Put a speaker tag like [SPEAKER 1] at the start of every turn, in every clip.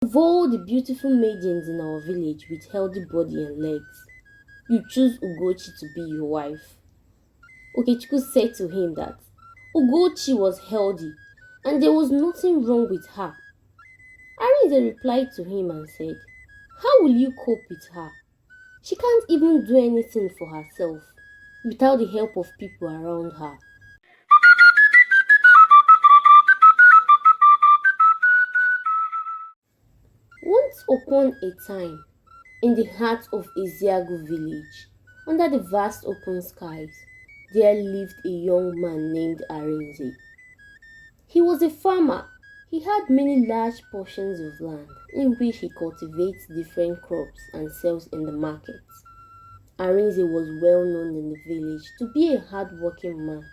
[SPEAKER 1] Of all the beautiful maidens in our village with healthy body and legs, you choose Ugochi to be your wife. Okechukwu said to him that Ugochi was healthy and there was nothing wrong with her. Arinze replied to him and said, "How will you cope with her? She can't even do anything for herself without the help of people around her." Once upon a time, in the heart of Eziagu village, under the vast open skies, there lived a young man named Arinze. He was a farmer. He had many large portions of land in which he cultivates different crops and sells in the markets. Arinze was well known in the village to be a hard-working man.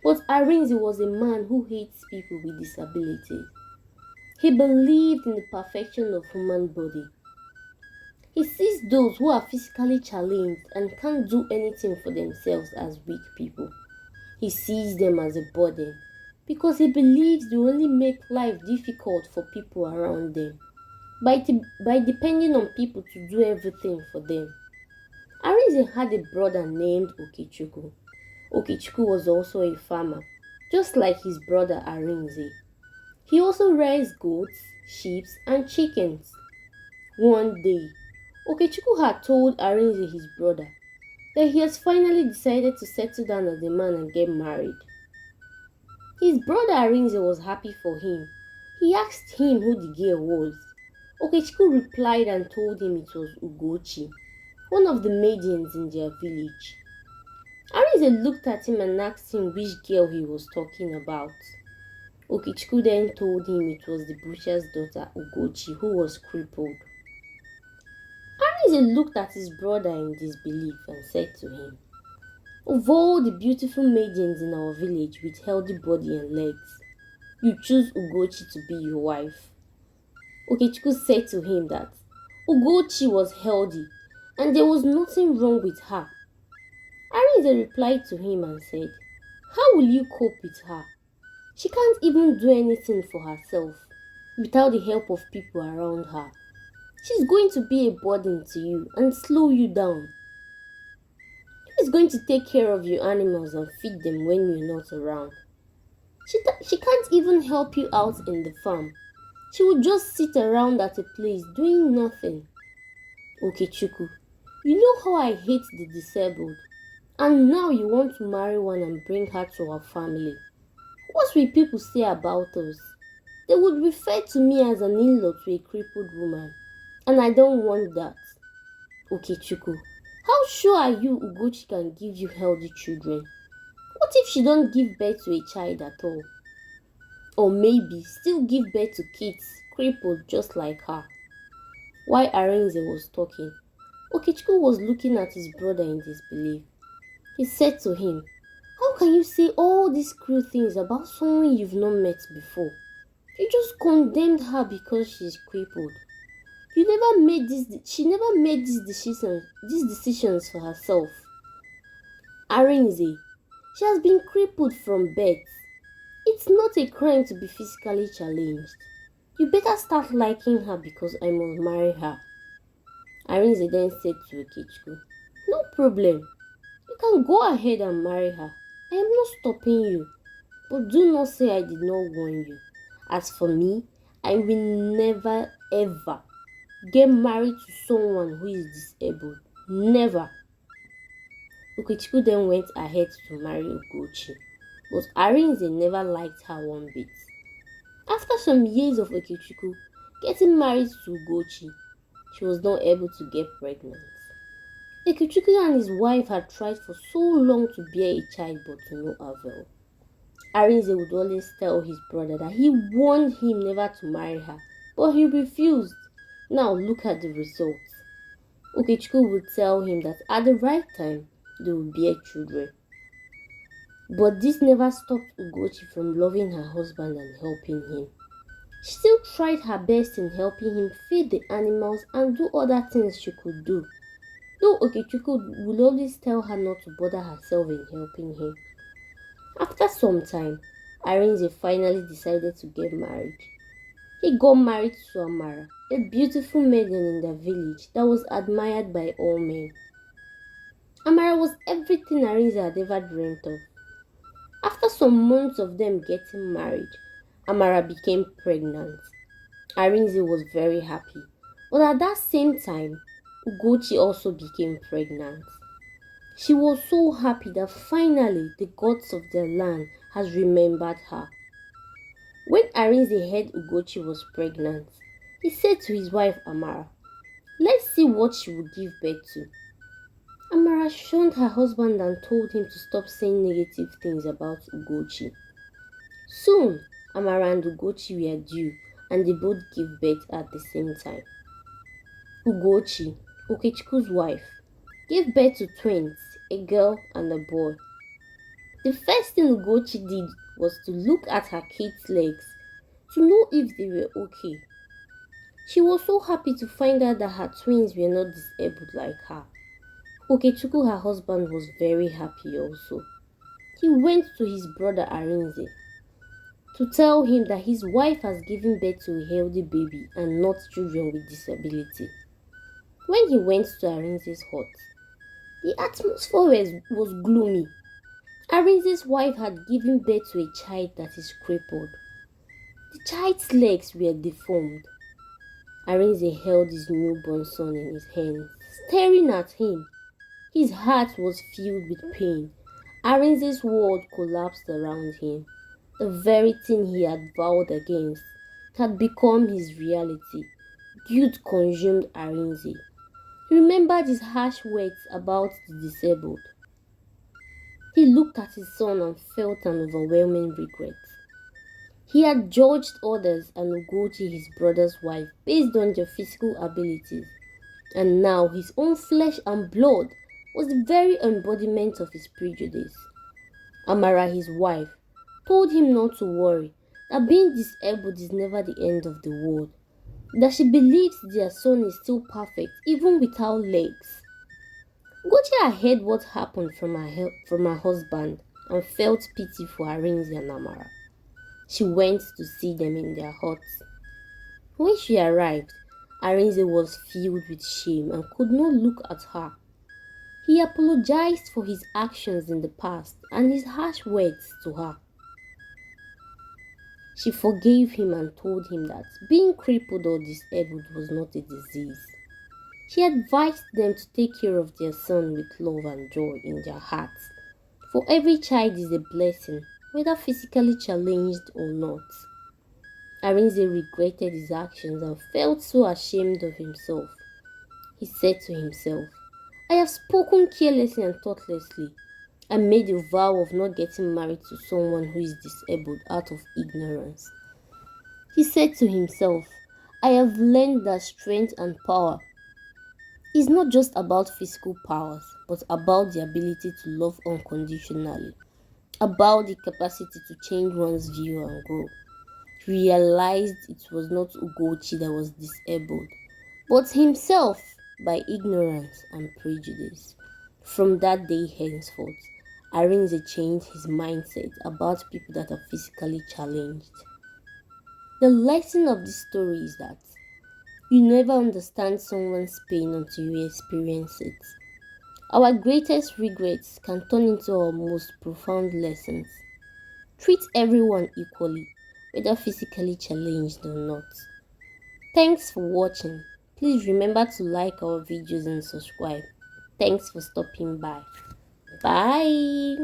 [SPEAKER 1] But Arinze was a man who hates people with disabilities. He believed in the perfection of human body. He sees those who are physically challenged and can't do anything for themselves as weak people. He sees them as a burden because he believes they only make life difficult for people around them by depending on people to do everything for them. Arinze had a brother named Okechukwu. Okechukwu was also a farmer, just like his brother Arinze. He also raised goats, sheep, and chickens. One day, Okechukwu had told Arinze, his brother, that he has finally decided to settle down as a man and get married. His brother Arinze was happy for him. He asked him who the girl was. Okechukwu replied and told him it was Ugochi, one of the maidens in their village. Arinze looked at him and asked him which girl he was talking about. Okechukwu then told him it was the butcher's daughter Ugochi, who was crippled. Arinze looked at his brother in disbelief and said to him, "Of all the beautiful maidens in our village with healthy body and legs, you choose Ugochi to be your wife." Okechukwu said to him that Ugochi was healthy and there was nothing wrong with her. Arinze replied to him and said, "How will you cope with her? She can't even do anything for herself without the help of people around her. She's going to be a burden to you and slow you down. Who is going to take care of your animals and feed them when you're not around? She can't even help you out in the farm. She would just sit around at a place doing nothing. Okechukwu, you know how I hate the disabled, and now you want to marry one and bring her to our family. What will people say about us? They would refer to me as an in-law to a crippled woman, and I don't want that. Okechukwu, how sure are you Ugochi can give you healthy children? What if she don't give birth to a child at all? Or maybe still give birth to kids crippled just like her?" While Arinze was talking, Okechukwu was looking at his brother in disbelief. He said to him, "How can you say all these cruel things about someone you've not met before? You just condemned her because she's crippled. She never made these decisions for herself. Arinze, she has been crippled from birth. It's not a crime to be physically challenged. You better start liking her because I must marry her." Arinze then said to Okechukwu, "No problem. You can go ahead and marry her. I am not stopping you. But do not say I did not warn you. As for me, I will never ever get married to someone who is disabled. Never." Okechukwu then went ahead to marry Ugochi, but Arinze never liked her one bit. After some years of Okechukwu getting married to Ugochi, she was not able to get pregnant. Okechukwu and his wife had tried for so long to bear a child but to no avail. Arinze would always tell his brother that he warned him never to marry her, but he refused. Now look at the results. Okechukwu would tell him that at the right time, they would bear children. But this never stopped Ugochi from loving her husband and helping him. She still tried her best in helping him feed the animals and do other things she could do, though Okechukwu would always tell her not to bother herself in helping him. After some time, Arinze finally decided to get married. He got married to Amara, a beautiful maiden in the village that was admired by all men. Amara was everything Arinze had ever dreamt of. After some months of them getting married, Amara became pregnant. Arinze was very happy, but at that same time, Ugochi also became pregnant. She was so happy that finally the gods of their land has remembered her. When Arinze heard Ugochi was pregnant, he said to his wife Amara, "Let's see what she will give birth to." Amara shunned her husband and told him to stop saying negative things about Ugochi. Soon, Amara and Ugochi were due and they both gave birth at the same time. Ugochi, Okechiku's wife, gave birth to twins, a girl and a boy. The first thing Ugochi did was to look at her kids' legs to know if they were okay. She was so happy to find out that her twins were not disabled like her. Okechuku, her husband, was very happy also. He went to his brother Arinze to tell him that his wife has given birth to a healthy baby and not children with disability. When he went to Arinze's hut, the atmosphere was gloomy. Arinze's wife had given birth to a child that is crippled. The child's legs were deformed. Arinze held his newborn son in his hands, staring at him. His heart was filled with pain. Arinze's world collapsed around him. The very thing he had vowed against had become his reality. Guilt consumed Arinze. He remembered his harsh words about the disabled. He looked at his son and felt an overwhelming regret. He had judged others and Ugochi, his brother's wife, based on their physical abilities, and now his own flesh and blood was the very embodiment of his prejudice. Amara, his wife, told him not to worry, that being disabled is never the end of the world, that she believes their son is still perfect even without legs. Ugochi had heard what happened from her husband and felt pity for Arinze and Amara. She went to see them in their huts. When she arrived, Arinze was filled with shame and could not look at her. He apologized for his actions in the past and his harsh words to her. She forgave him and told him that being crippled or disabled was not a disease. She advised them to take care of their son with love and joy in their hearts, for every child is a blessing, whether physically challenged or not. Arinze regretted his actions and felt so ashamed of himself. He said to himself, "I have spoken carelessly and thoughtlessly. I made a vow of not getting married to someone who is disabled out of ignorance." He said to himself, "I have learned that strength and power is not just about physical powers, but about the ability to love unconditionally, about the capacity to change one's view and grow." He realized it was not Ugochi that was disabled, but himself by ignorance and prejudice. From that day henceforth, Arinze changed his mindset about people that are physically challenged. The lesson of this story is that you never understand someone's pain until you experience it. Our greatest regrets can turn into our most profound lessons. Treat everyone equally, whether physically challenged or not. Thanks for watching. Please remember to like our videos and subscribe. Thanks for stopping by. Bye.